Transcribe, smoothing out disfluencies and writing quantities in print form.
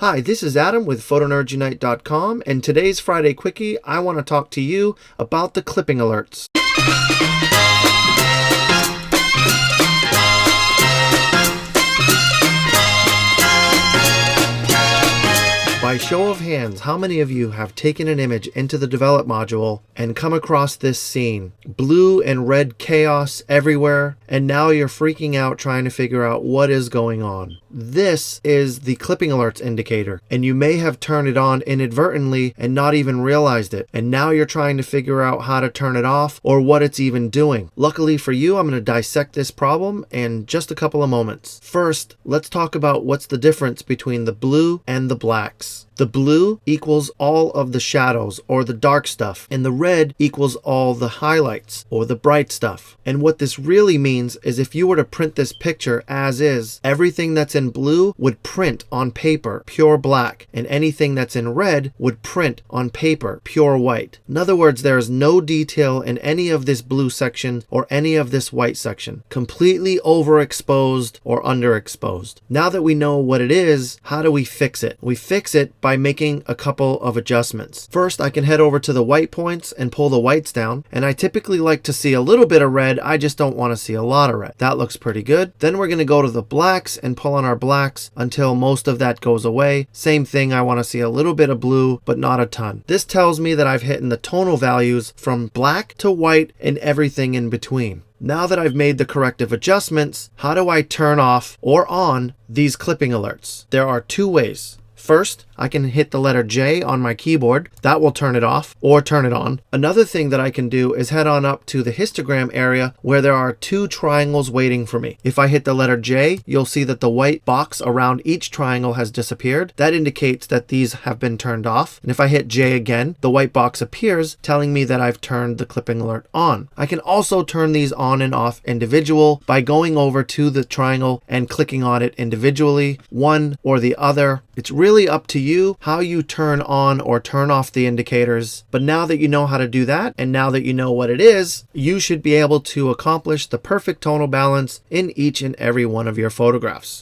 Hi, this is Adam with PhotoNERDsunite.com, and today's Friday Quickie, I want to talk to you about the clipping alerts. By show of hands, how many of you have taken an image into the Develop module and come across this scene? Blue and red chaos everywhere, and now you're freaking out trying to figure out what is going on. This is the clipping alerts indicator, and you may have turned it on inadvertently and not even realized it, and now you're trying to figure out how to turn it off or what it's even doing. Luckily for you, I'm going to dissect this problem in just a couple of moments. First, let's talk about what's the difference between the blue and the blacks. The blue equals all of the shadows or the dark stuff, and the red equals all the highlights or the bright stuff. And what this really means is if you were to print this picture as is, everything that's in blue would print on paper pure black, and anything that's in red would print on paper pure white. In other words, there is no detail in any of this blue section or any of this white section. Completely overexposed or underexposed. Now that we know what it is, how do we fix it? We fix it by making a couple of adjustments. First, I can head over to the white points and pull the whites down, and I typically like to see a little bit of red. I just don't want to see a lot of red. That looks pretty good. Then we're going to go to the blacks and pull on our blacks until most of that goes away. Same thing, I want to see a little bit of blue, but not a ton. This tells me that I've hit the tonal values from black to white and everything in between. Now that I've made the corrective adjustments, how do I turn off or on these clipping alerts? There are two ways. First, I can hit the letter J on my keyboard. That will turn it off or turn it on. Another thing that I can do is head on up to the histogram area where there are two triangles waiting for me. If I hit the letter J, you'll see that the white box around each triangle has disappeared. That indicates that these have been turned off. And if I hit J again, the white box appears telling me that I've turned the clipping alert on. I can also turn these on and off individual by going over to the triangle and clicking on it individually, one or the other. It's really up to you how you turn on or turn off the indicators. But now that you know how to do that, and now that you know what it is, you should be able to accomplish the perfect tonal balance in each and every one of your photographs.